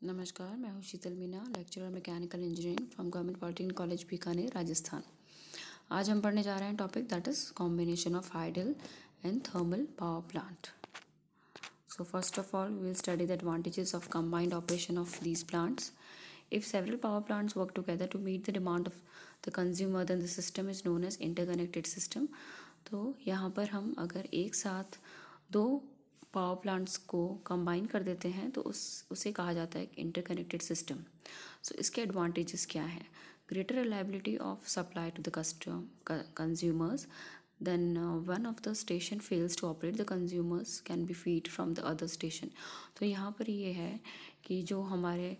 नमस्कार, मैं हूँ Sheetal Meena, lecturer mechanical engineering from government polytechnic college Bikaner, Rajasthan. आज हम पढ़ने जा रहे हैं topic that is combination of hydel and thermal power plant. So first of all, we will study the advantages of combined operation of these plants. If several power plants work together to meet the demand of the consumer, then the system is known as interconnected system. तो यहाँ पर हम अगर एक साथ दो power plants को combine कर देते हैं तो उसे कहा जाता है इंटरकनेक्टेड सिस्टम। सो इसके एडवांटेजेस क्या हैं? Greater reliability of supply to the consumers. Then one of the station fails to operate, the consumers can be feed from the other station. तो यहाँ पर ये है कि जो हमारे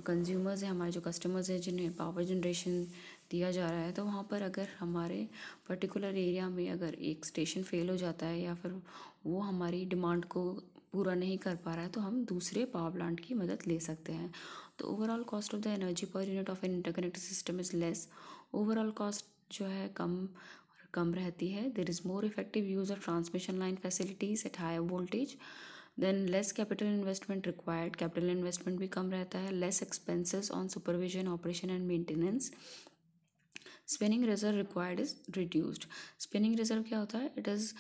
कंज्यूमर्स हैं, हमारे जो कस्टमर्स हैं जिन्हें पावर जनरेशन दिया जा रहा है, तो वहाँ पर अगर हमारे पर्टिकुलर एरिया में अगर एक स्टेशन फेल हो जाता है या फिर वो हमारी डिमांड को पूरा नहीं कर पा रहा है तो हम दूसरे पावर प्लांट की मदद ले सकते हैं। तो overall cost of the energy per unit of an interconnected system is less. Overall cost जो है कम रहती है। There is more effective use of transmission line facilities at higher voltage. Then less capital investment required, capital investment भी कम रहता है। Less expenses on supervision, operation and maintenance. Spinning reserve required is reduced. Spinning reserve क्या होता है? It is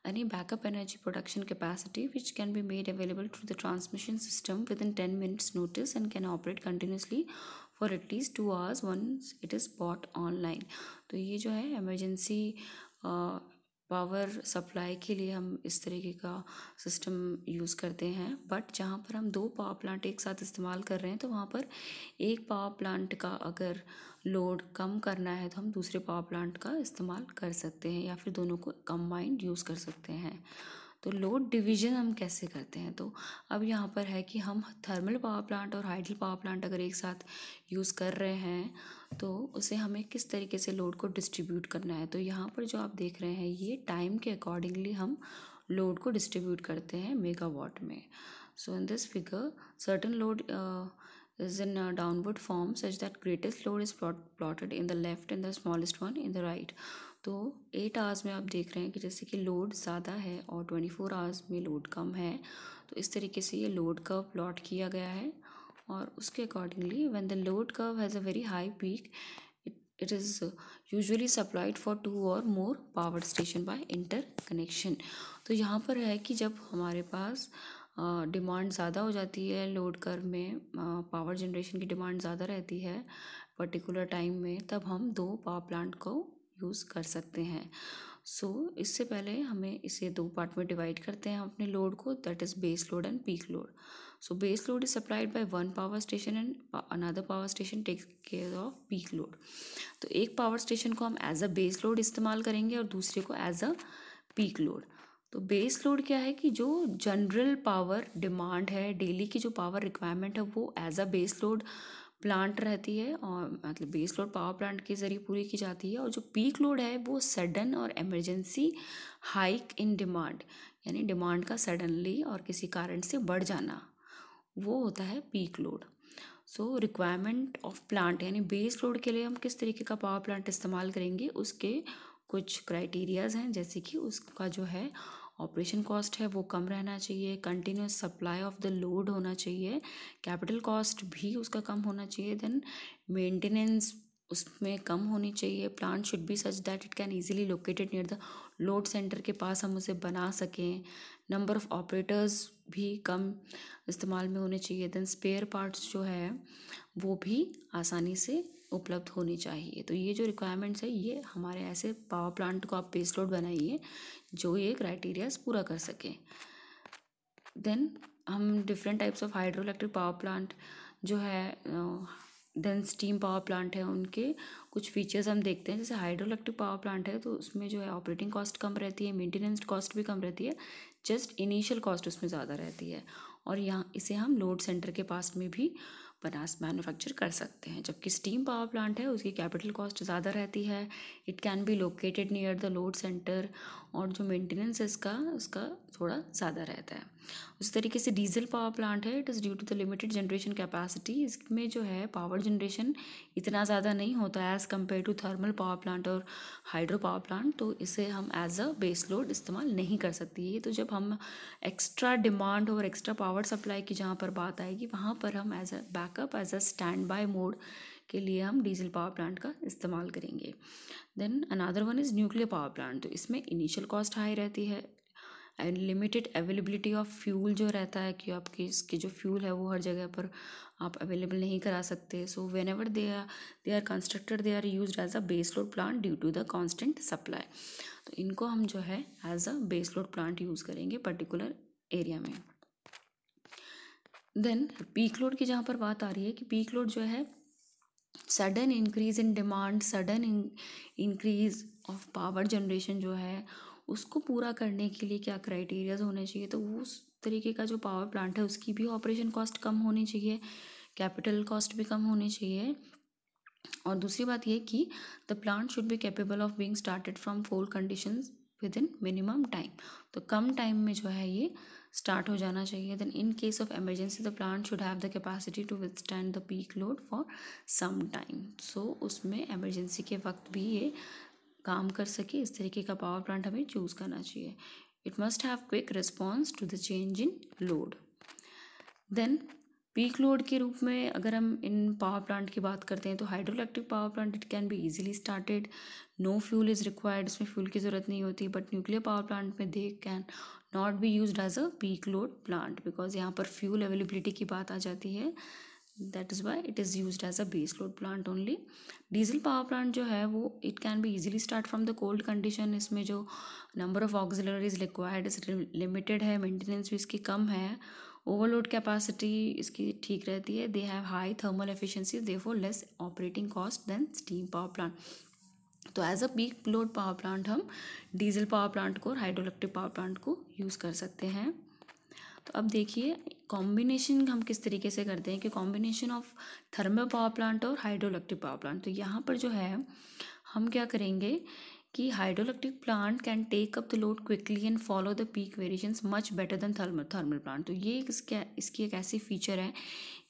any backup energy production capacity which can be made available through the transmission system within 10 minutes notice and can operate continuously for at least 2 hours once it is bought online. तो ये जो है emergency power supply के लिए हम इस तरीके का सिस्टम यूज़ करते हैं। बट जहाँ पर हम दो पावर प्लांट एक साथ इस्तेमाल कर रहे हैं तो वहाँ पर एक पावर प्लांट का अगर लोड कम करना है तो हम दूसरे पावर प्लांट का इस्तेमाल कर सकते हैं या फिर दोनों को कंबाइंड यूज़ कर सकते हैं। तो लोड डिवीज़न हम कैसे करते हैं? तो अब यहाँ पर है कि हम थर्मल पावर प्लांट और हाइडल पावर प्लांट अगर एक साथ यूज़ कर रहे हैं तो उसे हमें किस तरीके से लोड को डिस्ट्रीब्यूट करना है। तो यहाँ पर जो आप देख रहे हैं ये टाइम के अकॉर्डिंगली हम लोड को डिस्ट्रीब्यूट करते हैं मेगावाट में। So in this figure certain load is in a downward form such that greatest load is plotted in the left and the smallest one in the right. तो 8 hours में आप देख रहे हैं कि जैसे कि लोड ज़्यादा है और 24 आवर्स में लोड कम है, तो इस तरीके से ये लोड कर्व प्लॉट किया गया है और उसके accordingly when the load curve has a very high peak it is usually supplied for 2 or more power station by interconnection. तो यहाँ पर है कि जब हमारे पास डिमांड ज़्यादा हो जाती है लोड कर्व में, पावर जनरेशन की डिमांड ज़्यादा रहती है पर्टिकुलर टाइम में, तब हम दो पावर प्लांट को यूज़ कर सकते हैं। सो इससे पहले हमें इसे दो पार्ट में डिवाइड करते हैं अपने लोड को, that is base load and peak load. So base load is supplied by one power station and another power station takes care of peak load. तो एक पावर स्टेशन को हम एज अ बेस लोड इस्तेमाल करेंगे और दूसरे को as a peak load. तो बेस लोड क्या है कि जो जनरल पावर डिमांड है, डेली की जो पावर रिक्वायरमेंट है वो as a base load plant रहती है और मतलब बेस लोड पावर प्लांट के ज़रिए पूरी की जाती है। और जो पीक लोड है वो सडन और इमरजेंसी हाइक इन डिमांड, यानी डिमांड का सडनली और किसी कारण से बढ़ जाना, वो होता है peak load. So requirement of plant यानी बेस लोड के लिए हम किस तरीके का पावर प्लांट इस्तेमाल करेंगे उसके कुछ क्राइटेरियाज हैं, जैसे कि उसका जो है ऑपरेशन कॉस्ट है वो कम रहना चाहिए, continuous supply of the load होना चाहिए, कैपिटल कॉस्ट भी उसका कम होना चाहिए, देन मेंटेनेंस उसमें कम होनी चाहिए। Plant should be such that it can easily located near the load centre के पास हम उसे बना सकें। नंबर ऑफ़ ऑपरेटर्स भी कम इस्तेमाल में होने चाहिए। देन स्पेयर पार्ट्स जो है वो भी आसानी से उपलब्ध होनी चाहिए। तो ये जो रिक्वायरमेंट्स है ये हमारे ऐसे पावर प्लांट को आप बेस लोड बनाइए जो ये क्राइटेरियाज पूरा कर सकें। देन हम different types of hydro electric power plant जो है, देन स्टीम पावर प्लांट है, उनके कुछ फीचर्स हम देखते हैं। जैसे हाइड्रो इलेक्ट्रिक पावर प्लांट है तो उसमें जो है ऑपरेटिंग कॉस्ट कम रहती है, मेंटेनेंस कॉस्ट भी कम रहती है, जस्ट इनिशियल कॉस्ट उसमें ज़्यादा रहती है। और यहाँ इसे हम लोड सेंटर के पास में भी मैन्युफैक्चर कर सकते हैं। जबकि स्टीम पावर प्लांट है उसकी कैपिटल कॉस्ट ज़्यादा रहती है, it can be located near the load centre और जो मेंटेनेंस है इसका उसका थोड़ा ज़्यादा रहता है। उसी तरीके से डीजल पावर प्लांट है, it is due to the limited generation capacity, इसमें जो है पावर जनरेशन इतना ज़्यादा नहीं होता है as compare to thermal power plant और हाइड्रो पावर प्लांट, तो इसे हम एज अ बेस लोड इस्तेमाल नहीं कर सकते। ये तो जब हम एक्स्ट्रा डिमांड और एक्स्ट्रा पावर सप्लाई की जहाँ पर बात आएगी वहाँ पर हम as a backup, as a stand by mode के लिए हम डीजल पावर प्लांट का इस्तेमाल करेंगे। Then another one is nuclear power plant, तो इसमें इनिशियल कॉस्ट हाई रहती है and limited availability of fuel जो रहता है कि आपकी इसकी जो फ्यूल है वो हर जगह पर आप अवेलेबल नहीं करा सकते। So when ever they are constructed they are use as a base load plant due to the constant supply, तो इनको हम जो है as a base load plant use करेंगे पर्टिकुलर एरिया में। देन पीक लोड की जहाँ पर बात आ रही है कि पीक लोड जो है sudden increase in demand, sudden increase of power generation जो है उसको पूरा करने के लिए क्या क्राइटेरियाज होने चाहिए, तो उस तरीके का जो पावर प्लांट है उसकी भी ऑपरेशन कॉस्ट कम होनी चाहिए, कैपिटल कॉस्ट भी कम होनी चाहिए, और दूसरी बात ये कि the plant should be capable of being started from four conditions with in minimum time, तो कम टाइम में जो है ये स्टार्ट हो जाना चाहिए। Then in case of emergency the plant should have the capacity to withstand the peak load for some time, so उसमें emergency के वक्त भी ये काम कर सके, इस तरीके का पावर प्लांट हमें चूज़ करना चाहिए। It must have quick response to the change in load. Then peak load के रूप में अगर हम इन पावर प्लांट की बात करते हैं तो hydro electric power plant it can be easily started, no fuel is required, इसमें फ्यूल की ज़रूरत नहीं होती, बट न्यूक्लियर पावर प्लांट में they can not be used as a peak load plant because यहाँ पर फ्यूल अवेलेबिलिटी की बात आ जाती है, that is why it is used as a base load plant only. Diesel power plant जो है वो it can be easily start from the cold condition, इसमें जो number of auxiliaries required is limited है, मेंटेनेंस भी इसकी कम है, overload capacity इसकी ठीक रहती है, they have high thermal efficiency therefore less operating cost than steam power plant. तो as a peak load power plant हम डीजल पावर प्लांट को और हाइड्रो इलेक्ट्रिक पावर प्लांट को यूज़ कर सकते हैं। तो अब देखिए कॉम्बिनेशन हम किस तरीके से करते हैं कि combination of thermal power plant और हाइड्रो इलेक्ट्रिक पावर प्लांट, तो यहाँ पर जो है हम क्या करेंगे कि hydro electric plant can take up the load quickly and follow the peak variations much better than thermal plant, तो ये इसकी एक ऐसी फीचर है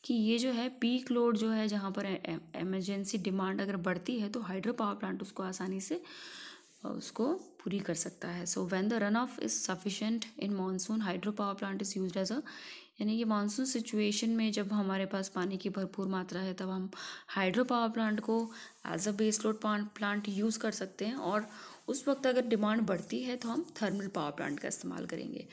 कि ये जो है पीक लोड जो है जहाँ पर एमरजेंसी डिमांड अगर बढ़ती है तो हाइड्रो पावर प्लांट उसको आसानी से उसको पूरी कर सकता है। So when the run off is sufficient in monsoon hydro power plant is used as a, यानी कि मानसून सिचुएशन में जब हमारे पास पानी की भरपूर मात्रा है तब हम हाइड्रो पावर प्लांट को as a base load plant use कर सकते हैं, और उस वक्त अगर डिमांड बढ़ती है तो हम थर्मल पावर प्लांट का इस्तेमाल करेंगे।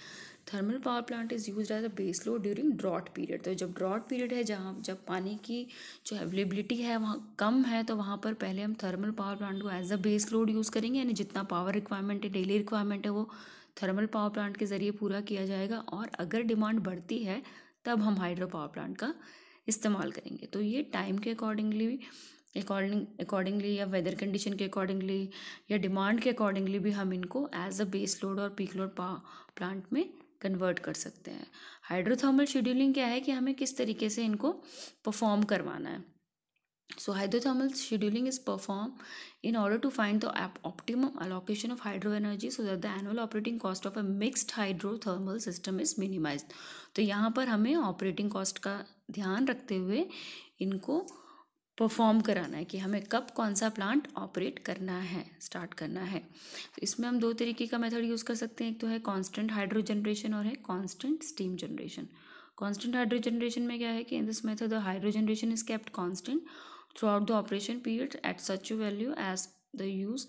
Thermal power plant is used as a base load during drought period, तो जब ड्रॉट पीरियड है जहाँ जब पानी की जो अवेलेबिलिटी है वहाँ कम है तो वहाँ पर पहले हम थर्मल पावर प्लांट को as a base load use करेंगे, यानी जितना पावर रिक्वायरमेंट है डेली रिक्वायरमेंट है वो थर्मल पावर प्लांट के ज़रिए पूरा किया जाएगा, और अगर डिमांड बढ़ती है तब हम हाइड्रो पावर प्लांट का इस्तेमाल करेंगे। तो ये टाइम के अकॉर्डिंगली या वेदर कंडीशन के अकॉर्डिंगली या डिमांड के अकॉर्डिंगली भी हम इनको एज अ बेस लोड और पीक लोड प्लांट में कन्वर्ट कर सकते हैं। हाइड्रोथर्मल शेड्यूलिंग क्या है कि हमें किस तरीके से इनको परफॉर्म करवाना है। So hydrothermal scheduling is performed in order to find the optimum allocation of hydro energy so that the annual operating cost of a mixed hydrothermal system is minimized. तो यहाँ पर हमें ऑपरेटिंग कॉस्ट का ध्यान रखते हुए इनको परफॉर्म कराना है कि हमें कब कौन सा प्लांट ऑपरेट करना है, स्टार्ट करना है। तो इसमें हम दो तरीके का मेथड यूज़ कर सकते हैं, एक तो है कांस्टेंट हाइड्रो जनरेशन और है constant steam generation. Constant hydro generation में क्या है कि in this method the hydro generation is kept constant throughout the operation period at such a value as the use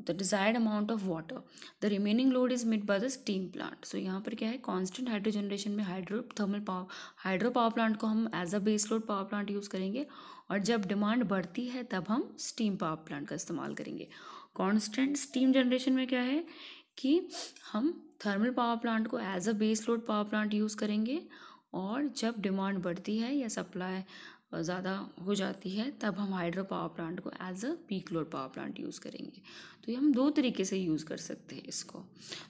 the desired amount of water. The remaining load is met by the steam plant. So यहाँ पर क्या है constant hydro generation में hydro power plant को हम as a base load power plant use करेंगे, और जब डिमांड बढ़ती है तब हम स्टीम पावर प्लांट का इस्तेमाल करेंगे। कांस्टेंट स्टीम जनरेशन में क्या है कि हम थर्मल पावर प्लांट को as a base load power plant use करेंगे, और जब डिमांड बढ़ती है या सप्लाई ज़्यादा हो जाती है तब हम हाइड्रो पावर प्लांट को as a peak load power plant use करेंगे। तो ये हम दो तरीके से यूज़ कर सकते हैं इसको।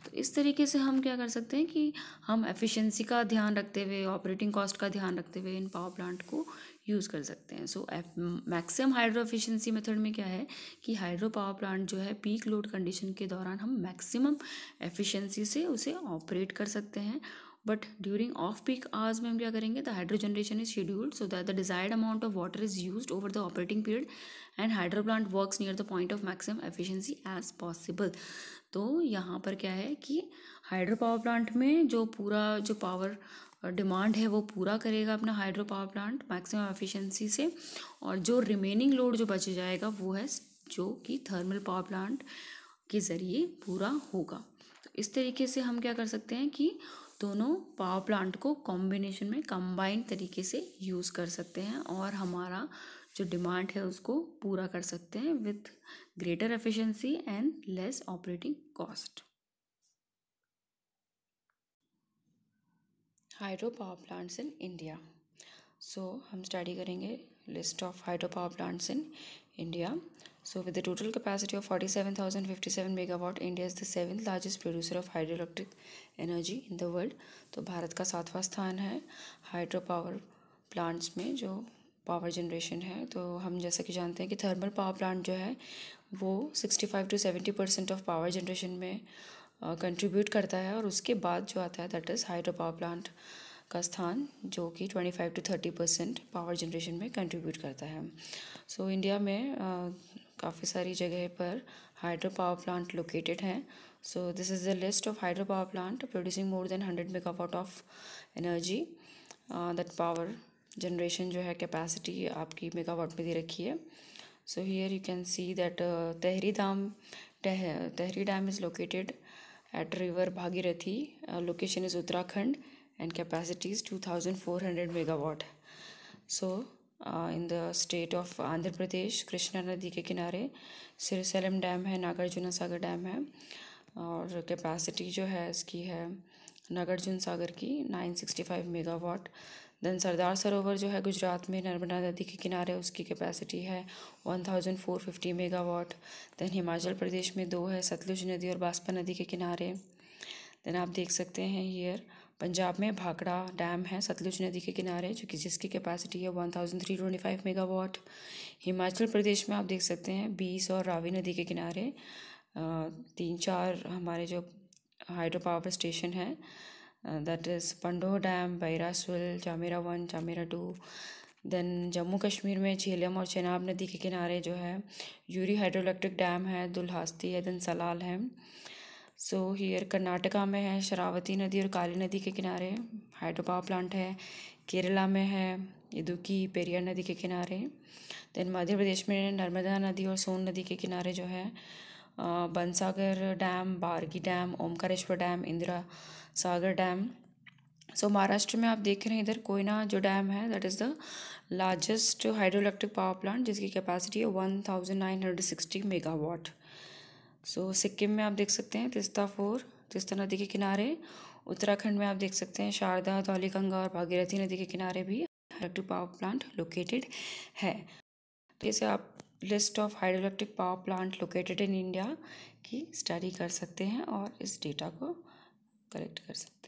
तो इस तरीके से हम क्या कर सकते हैं कि हम एफिशिएंसी का ध्यान रखते हुए, ऑपरेटिंग कॉस्ट का ध्यान रखते हुए इन पावर प्लांट को यूज़ कर सकते हैं। So maximum hydro efficiency method में क्या है कि हाइड्रो पावर प्लांट जो है पीक लोड कंडीशन के दौरान हम मैक्सिमम एफिशिएंसी से उसे ऑपरेट कर सकते हैं, but during off peak hours में हम क्या करेंगे, the hydro generation is scheduled so that the desired amount of water is used over the operating period and hydro plant works near the point of maximum efficiency as possible. तो यहाँ पर क्या है कि हाइड्रो पावर प्लांट में जो पूरा जो पावर डिमांड है वो पूरा करेगा अपना hydro power plant maximum efficiency से, और जो रिमेनिंग लोड जो बच जाएगा वो है जो कि थर्मल पावर प्लांट के ज़रिए पूरा होगा। तो इस तरीके से हम क्या कर सकते हैं कि दोनों पावर प्लांट को कॉम्बिनेशन में कंबाइंड तरीके से यूज़ कर सकते हैं और हमारा जो डिमांड है उसको पूरा कर सकते हैं with greater efficiency and less operating cost. Hydro power plants in India. So हम स्टडी करेंगे list of hydro power plants in India. So with a total capacity of 47,057 megawatt, India is the 7th largest producer of hydroelectric energy in the world. तो भारत का 7वां स्थान है hydro power plants में जो power generation है। तो हम जैसा कि जानते हैं कि थर्मल पावर प्लांट जो है वो 65 to 70% ऑफ पावर जनरेशन में कंट्रीब्यूट करता है, और उसके बाद जो आता है that is hydro power plant का स्थान जो कि 25 to 30% पावर जनरेशन में कंट्रीब्यूट करता है। सो इंडिया में काफ़ी सारी जगह पर हाइड्रो पावर प्लांट लोकेटेड हैं। So this is the list of hydro power plant producing more than 100 megawatt of energy. That power generation जो है कैपेसिटी आपकी मेगावाट में दे रखी है। So here you can see that tehri dam is located at river Bhagirathi. Location is Uttarakhand and capacity is 2,400 megawatt. So in the state of Andhra Pradesh, Krishna नदी के किनारे सिरसलम dam है, नागार्जुन सागर डैम है, और कैपेसिटी जो है इसकी है नागार्जुन सागर की 965 मेगावाट। देन सरदार सरोवर जो है गुजरात में नर्मदा नदी के किनारे, उसकी कैपेसिटी है 1450 मेगावाट। देन हिमाचल प्रदेश में दो है, सतलुज नदी और बास्पा नदी के किनारे। देन आप देख सकते हैं हियर पंजाब में भाखड़ा डैम है सतलुज नदी के किनारे जो कि जिसकी कैपेसिटी है 1325 मेगावाट। हिमाचल प्रदेश में आप देख सकते हैं 20 और रावी नदी के किनारे 3-4 हमारे जो हाइड्रो पावर स्टेशन है, that is Pandoh dam, Bairasiul, Chamera 1, Chamera 2। Then Jammu Kashmir में झेलम और चेनाब नदी के किनारे जो है यूरी हाइड्रो इलेक्ट्रिक डैम है, दुल्हास्ती है, देन सलाल है। सो हियर कर्नाटका में है शरावती नदी और काली नदी के किनारे हाइड्रो पावर प्लांट है। केरला में है इदुक्की पेरियार नदी के किनारे। देन मध्य प्रदेश में नर्मदा नदी और सोन नदी के किनारे जो है Bansagar dam, Bargi dam, Omkareshwar dam, Indira Sagar dam. So Maharashtra में आप देख रहे हैं इधर कोयना जो डैम है that is the largest hydro electric power plant जिसकी कैपेसिटी है 1960 मेगावाट। सो सिक्किम में आप देख सकते हैं तिस्ता नदी के किनारे। उत्तराखंड में आप देख सकते हैं शारदा, धौलीगंगा और भागीरथी नदी के किनारे भी इलेक्ट्रिक पावर प्लांट लोकेटेड है। जैसे आप list of hydro electric power plant located in India की स्टडी कर सकते हैं और इस डेटा को कलेक्ट कर सकते हैं।